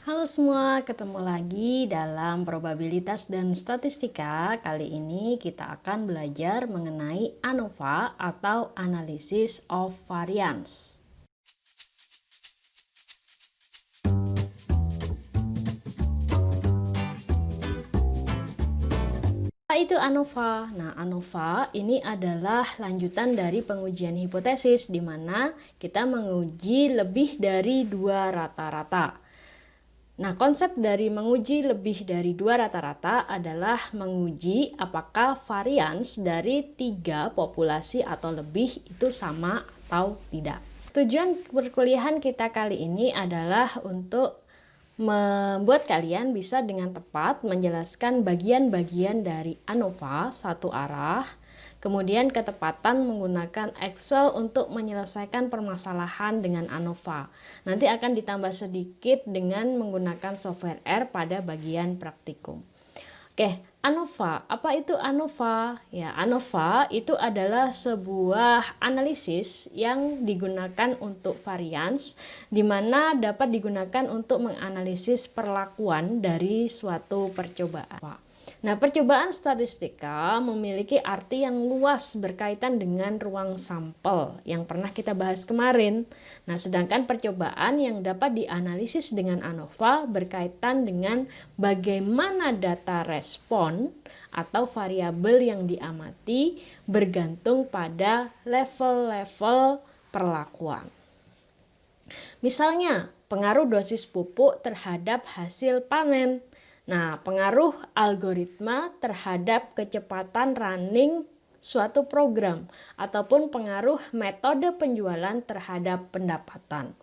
Halo semua, ketemu lagi dalam probabilitas dan statistika. Kali ini kita akan belajar mengenai ANOVA atau Analysis of Variance. Apa itu ANOVA? Nah, ANOVA ini adalah lanjutan dari pengujian hipotesis di mana kita menguji lebih dari dua rata-rata. Nah, konsep dari menguji lebih dari dua rata-rata adalah menguji apakah varians dari tiga populasi atau lebih itu sama atau tidak. Tujuan perkuliahan kita kali ini adalah untuk membuat kalian bisa dengan tepat menjelaskan bagian-bagian dari ANOVA satu arah, kemudian ketepatan menggunakan Excel untuk menyelesaikan permasalahan dengan ANOVA. Nanti akan ditambah sedikit dengan menggunakan software R pada bagian praktikum. Oke, ANOVA. Apa itu ANOVA? Ya, ANOVA itu adalah sebuah analisis yang digunakan untuk varians, di mana dapat digunakan untuk menganalisis perlakuan dari suatu percobaan. Nah, percobaan statistika memiliki arti yang luas berkaitan dengan ruang sampel yang pernah kita bahas kemarin. Nah, sedangkan percobaan yang dapat dianalisis dengan ANOVA berkaitan dengan bagaimana data respon atau variabel yang diamati bergantung pada level-level perlakuan. Misalnya, pengaruh dosis pupuk terhadap hasil panen. Nah, pengaruh algoritma terhadap kecepatan running suatu program ataupun pengaruh metode penjualan terhadap pendapatan.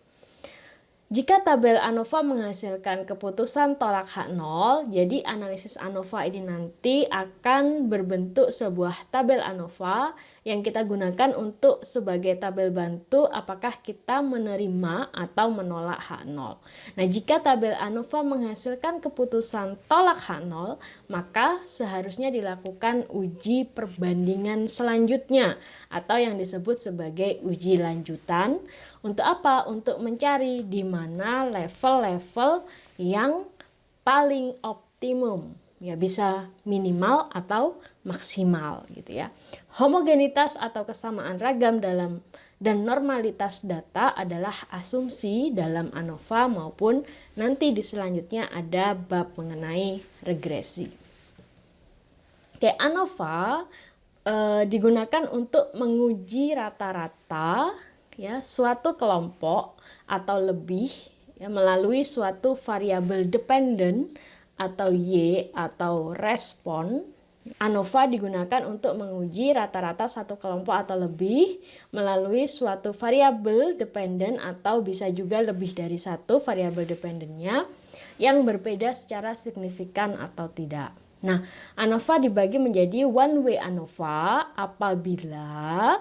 Jika tabel ANOVA menghasilkan keputusan tolak H0, jadi analisis ANOVA ini nanti akan berbentuk sebuah tabel ANOVA yang kita gunakan untuk sebagai tabel bantu apakah kita menerima atau menolak H0. Nah, jika tabel ANOVA menghasilkan keputusan tolak H0, maka seharusnya dilakukan uji perbandingan selanjutnya atau yang disebut sebagai uji lanjutan. Untuk apa? Untuk mencari di mana level-level yang paling optimum. Ya, bisa minimal atau maksimal gitu ya. Homogenitas atau kesamaan ragam dalam dan normalitas data adalah asumsi dalam ANOVA maupun nanti di selanjutnya ada bab mengenai regresi. Oke, ANOVA digunakan untuk menguji rata-rata ya suatu kelompok atau lebih ya melalui suatu variabel dependent atau Y atau respon. ANOVA digunakan untuk menguji rata-rata satu kelompok atau lebih melalui suatu variabel dependent atau bisa juga lebih dari satu variabel dependentnya yang berbeda secara signifikan atau tidak. Nah, ANOVA dibagi menjadi one way ANOVA apabila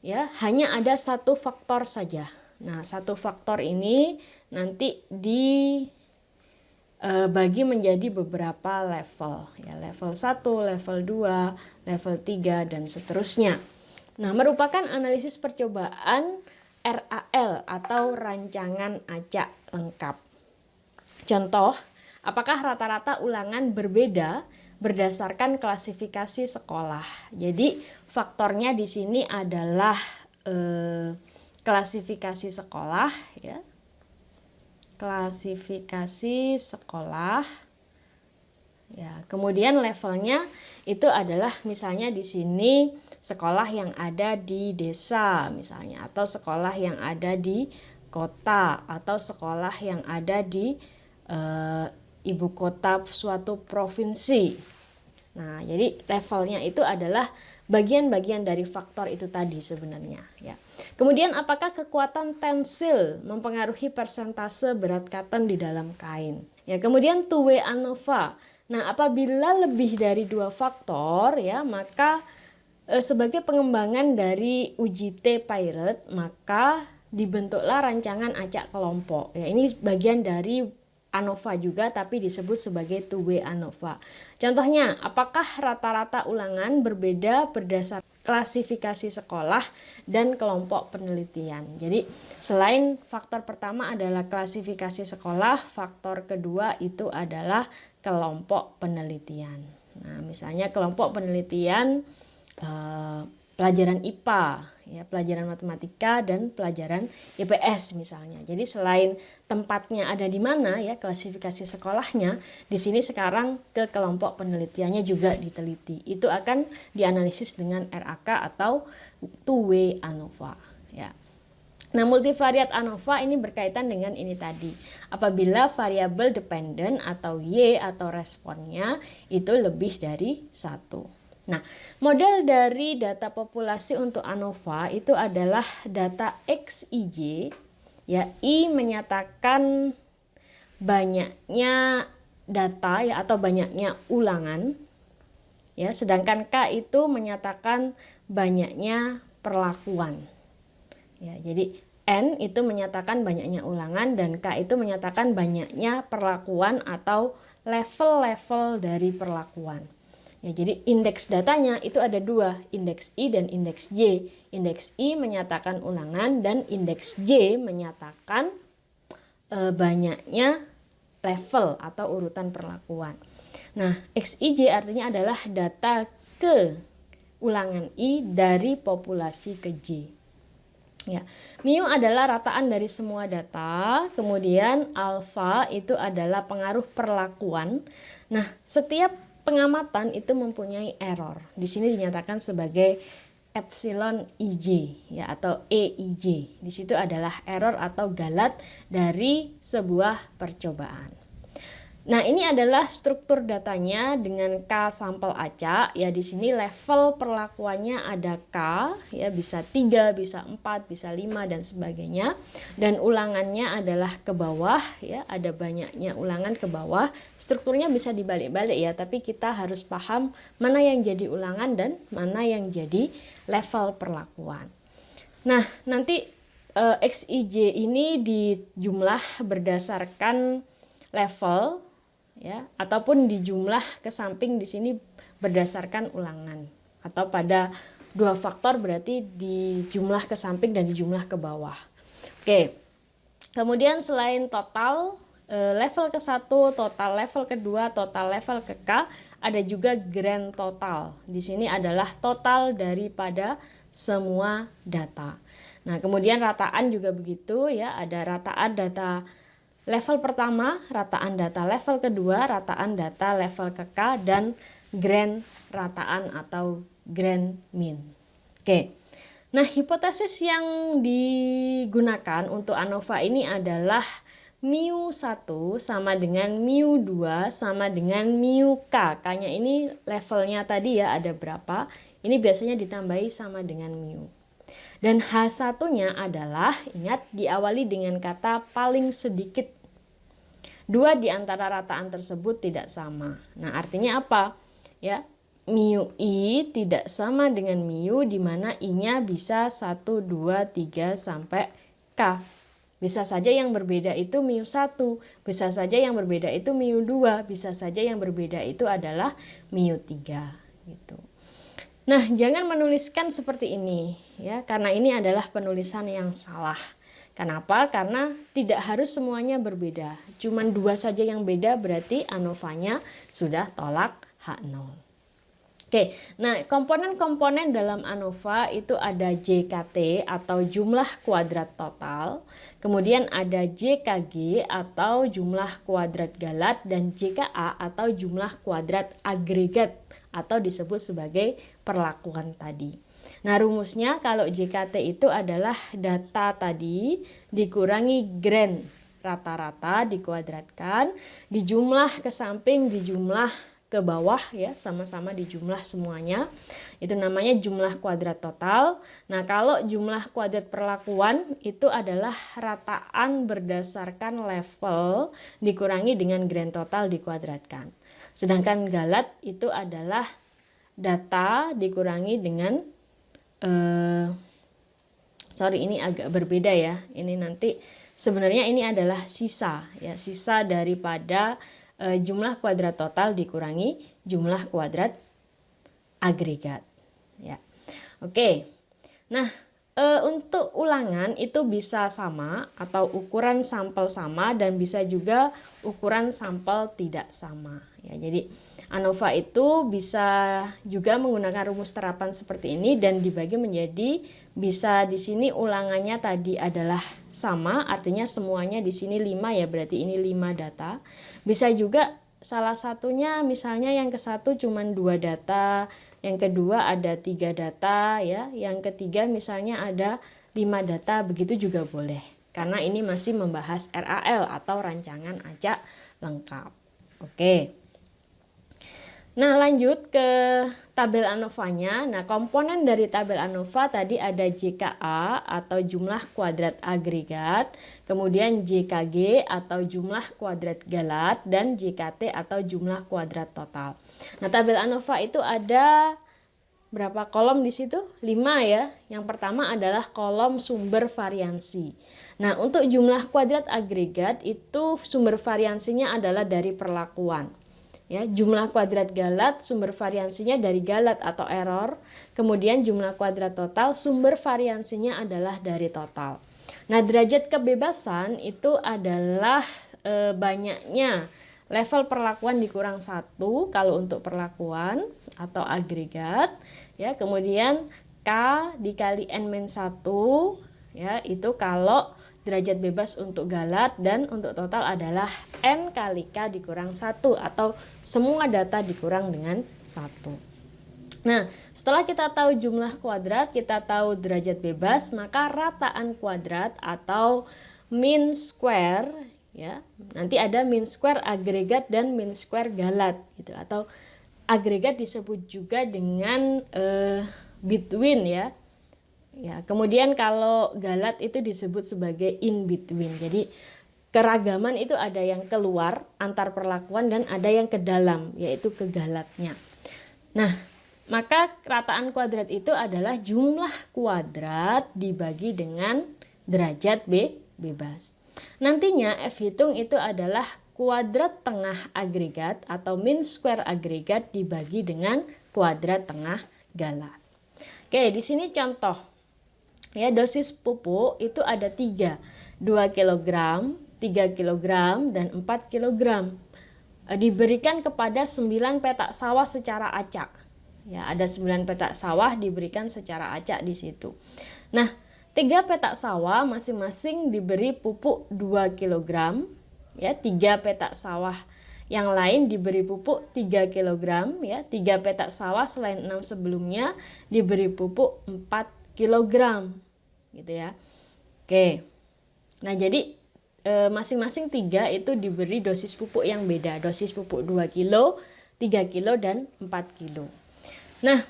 ya hanya ada satu faktor saja. Nah, satu faktor ini nanti dibagi menjadi beberapa level, ya level 1, level 2, level 3 dan seterusnya. Nah, merupakan analisis percobaan RAL atau rancangan acak lengkap. Contoh, apakah rata-rata ulangan berbeda berdasarkan klasifikasi sekolah? Jadi faktornya di sini adalah klasifikasi sekolah ya. Klasifikasi sekolah. Ya, kemudian levelnya itu adalah misalnya di sini sekolah yang ada di desa misalnya atau sekolah yang ada di kota atau sekolah yang ada di ibu kota suatu provinsi. Nah, jadi levelnya itu adalah bagian-bagian dari faktor itu tadi sebenarnya ya. Kemudian apakah kekuatan tensil mempengaruhi persentase berat cotton di dalam kain? Ya, kemudian two-way ANOVA. Nah, apabila lebih dari dua faktor ya, maka sebagai pengembangan dari uji T-Pirate maka dibentuklah rancangan acak kelompok. Ya, ini bagian dari ANOVA juga tapi disebut sebagai two-way ANOVA. Contohnya, apakah rata-rata ulangan berbeda klasifikasi sekolah dan kelompok penelitian. Jadi selain faktor pertama adalah klasifikasi sekolah, faktor kedua itu adalah kelompok penelitian. Nah, misalnya kelompok penelitian pelajaran IPA, ya, pelajaran matematika dan pelajaran IPS misalnya. Jadi selain tempatnya ada di mana, ya, klasifikasi sekolahnya, di sini sekarang ke kelompok penelitiannya juga diteliti. Itu akan dianalisis dengan RAK atau two-way ANOVA, ya. Nah, multivariat ANOVA ini berkaitan dengan ini tadi. Apabila variabel dependent atau Y atau responnya itu lebih dari satu. Nah, model dari data populasi untuk ANOVA itu adalah data XIJ, ya, I menyatakan banyaknya data, ya, atau banyaknya ulangan, ya, sedangkan K itu menyatakan banyaknya perlakuan. Ya, jadi N itu menyatakan banyaknya ulangan dan K itu menyatakan banyaknya perlakuan atau level-level dari perlakuan. Ya, jadi indeks datanya itu ada dua, indeks I dan indeks J. Indeks I menyatakan ulangan dan indeks J menyatakan banyaknya level atau urutan perlakuan. Nah, XIJ artinya adalah data ke ulangan I dari populasi ke J. Ya, mu adalah rataan dari semua data, kemudian alfa itu adalah pengaruh perlakuan. Nah, setiap pengamatan itu mempunyai error. Di sini dinyatakan sebagai epsilon IJ, ya, atau EIJ. Di situ adalah error atau galat dari sebuah percobaan. Nah, ini adalah struktur datanya dengan K sampel acak. Ya, di sini level perlakuannya ada K, ya, bisa 3, bisa 4, bisa 5 dan sebagainya. Dan ulangannya adalah ke bawah, ya, ada banyaknya ulangan ke bawah. Strukturnya bisa dibalik-balik, ya, tapi kita harus paham mana yang jadi ulangan dan mana yang jadi level perlakuan. Nah, nanti XIJ ini dijumlah berdasarkan level, ya, ataupun dijumlah ke samping di sini berdasarkan ulangan, atau pada dua faktor berarti dijumlah ke samping dan dijumlah ke bawah. Oke. Kemudian selain total level ke-1, total level kedua, total level ke K, ada juga grand total. Di sini adalah total daripada semua data. Nah, kemudian rataan juga begitu, ya, ada rataan data level pertama, rataan data level kedua, rataan data level ke K, dan grand rataan atau grand mean. Oke. Nah, hipotesis yang digunakan untuk ANOVA ini adalah mu1 sama dengan mu2 sama dengan mu K. K-nya ini levelnya tadi, ya, ada berapa. Ini biasanya ditambahi sama dengan mu. Dan H1-nya adalah, ingat, diawali dengan kata paling sedikit. Dua di antara rataan tersebut tidak sama. Nah, artinya apa? Ya, mu I tidak sama dengan mu, di mana I-nya bisa 1, 2, 3, sampai K. Bisa saja yang berbeda itu mu1, bisa saja yang berbeda itu mu2, bisa saja yang berbeda itu adalah mu3. Gitu. Nah, jangan menuliskan seperti ini, ya, karena ini adalah penulisan yang salah. Kenapa? Karena tidak harus semuanya berbeda. Cuman dua saja yang beda berarti ANOVA-nya sudah tolak H0. Oke, nah komponen-komponen dalam ANOVA itu ada JKT atau jumlah kuadrat total, kemudian ada JKG atau jumlah kuadrat galat, dan JKA atau jumlah kuadrat agregat atau disebut sebagai perlakuan tadi. Nah, rumusnya kalau JKT itu adalah data tadi dikurangi grand rata-rata dikuadratkan, dijumlah ke samping, dijumlah ke bawah, ya, sama-sama dijumlah semuanya. Itu namanya jumlah kuadrat total. Nah, kalau jumlah kuadrat perlakuan itu adalah rataan berdasarkan level dikurangi dengan grand total dikuadratkan. Sedangkan galat itu adalah data dikurangi dengan ini agak berbeda, ya. Ini nanti sebenarnya ini adalah sisa, ya, sisa daripada jumlah kuadrat total dikurangi jumlah kuadrat agregat, ya. Oke. Nah, untuk ulangan itu bisa sama atau ukuran sampel sama dan bisa juga ukuran sampel tidak sama. Ya, jadi ANOVA itu bisa juga menggunakan rumus terapan seperti ini dan dibagi menjadi bisa di sini ulangannya tadi adalah sama, artinya semuanya di sini 5 ya, berarti ini 5 data. Bisa juga salah satunya misalnya yang ke satu cuma 2 data, yang kedua ada 3 data ya, yang ketiga misalnya ada 5 data, begitu juga boleh. Karena ini masih membahas RAL atau rancangan acak lengkap. Oke. Nah, lanjut ke tabel ANOVA-nya. Nah, komponen dari tabel ANOVA tadi ada JKA atau jumlah kuadrat agregat, kemudian JKG atau jumlah kuadrat galat, dan JKT atau jumlah kuadrat total. Nah, tabel ANOVA itu ada berapa kolom di situ? 5 ya. Yang pertama adalah kolom sumber variansi. Nah, untuk jumlah kuadrat agregat itu sumber variansinya adalah dari perlakuan. Ya, jumlah kuadrat galat sumber variansinya dari galat atau error. Kemudian jumlah kuadrat total sumber variansinya adalah dari total. Nah, derajat kebebasan itu adalah banyaknya level perlakuan dikurang 1 kalau untuk perlakuan atau agregat. Ya, kemudian K dikali N-1 ya, itu kalau derajat bebas untuk galat, dan untuk total adalah N kali K dikurang 1 atau semua data dikurang dengan 1. Nah, setelah kita tahu jumlah kuadrat, kita tahu derajat bebas, maka rataan kuadrat atau mean square ya. Nanti ada mean square agregat dan mean square galat gitu, atau agregat disebut juga dengan between ya. Ya, kemudian kalau galat itu disebut sebagai in between. Jadi keragaman itu ada yang keluar antar perlakuan dan ada yang ke dalam, yaitu ke galatnya. Nah, maka rataan kuadrat itu adalah jumlah kuadrat dibagi dengan derajat bebas. Nantinya F hitung itu adalah kuadrat tengah agregat atau mean square agregat dibagi dengan kuadrat tengah galat. Oke, di sini contoh. Ya, dosis pupuk itu ada 3, 2 kg, 3 kg, dan 4 kg. Diberikan kepada 9 petak sawah secara acak. Ya, ada 9 petak sawah diberikan secara acak di situ. Nah, 3 petak sawah masing-masing diberi pupuk 2 kg. Ya, 3 petak sawah yang lain diberi pupuk 3 kg. Ya, 3 petak sawah selain 6 sebelumnya diberi pupuk 4 kg. Gitu ya. Oke. Nah, jadi masing-masing 3 itu diberi dosis pupuk yang beda. Dosis pupuk 2 kilo, 3 kilo, dan 4 kilo. Nah,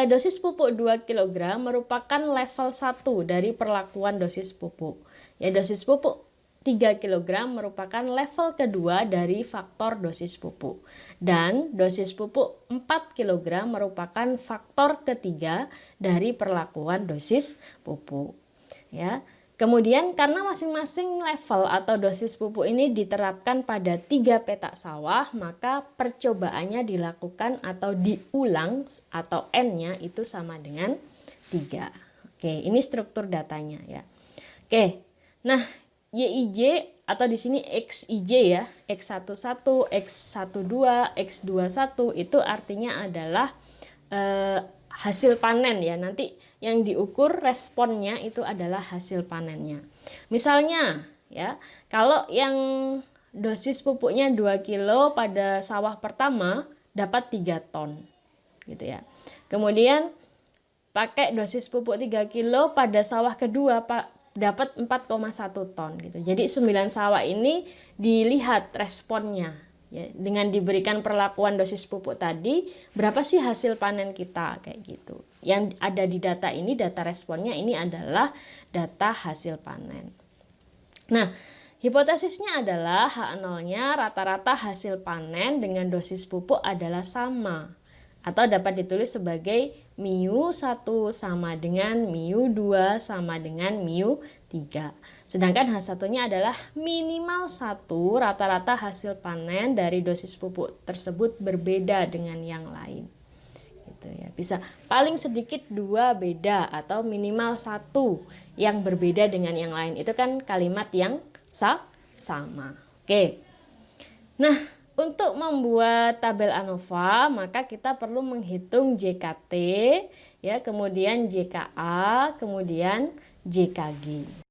dosis pupuk 2 kg merupakan level 1 dari perlakuan dosis pupuk. Ya, dosis pupuk 3 kg merupakan level kedua dari faktor dosis pupuk. Dan dosis pupuk 4 kg merupakan faktor ketiga dari perlakuan dosis pupuk. Ya. Kemudian karena masing-masing level atau dosis pupuk ini diterapkan pada 3 petak sawah, maka percobaannya dilakukan atau diulang atau N-nya itu sama dengan 3. Oke, ini struktur datanya ya. Oke. Nah, YIJ atau di sini XIJ ya, X11, X12, X21 itu artinya adalah hasil panen ya. Nanti yang diukur responnya itu adalah hasil panennya. Misalnya ya, kalau yang dosis pupuknya 2 kilo pada sawah pertama dapat 3 ton gitu ya. Kemudian pakai dosis pupuk 3 kilo pada sawah kedua dapat 4,1 ton gitu. Jadi 9 sawah ini dilihat responnya ya, dengan diberikan perlakuan dosis pupuk tadi, berapa sih hasil panen kita kayak gitu. Yang ada di data ini, data responnya ini adalah data hasil panen. Nah, hipotesisnya adalah H0-nya rata-rata hasil panen dengan dosis pupuk adalah sama, atau dapat ditulis sebagai μ1 sama dengan μ2 sama dengan μ3. Sedangkan H1-nya adalah minimal 1, rata-rata hasil panen dari dosis pupuk tersebut berbeda dengan yang lain. Gitu ya. Bisa paling sedikit 2 beda atau minimal 1 yang berbeda dengan yang lain. Itu kan kalimat yang sama. Oke. Nah, untuk membuat tabel ANOVA maka kita perlu menghitung JKT ya, kemudian JKA, kemudian JKG.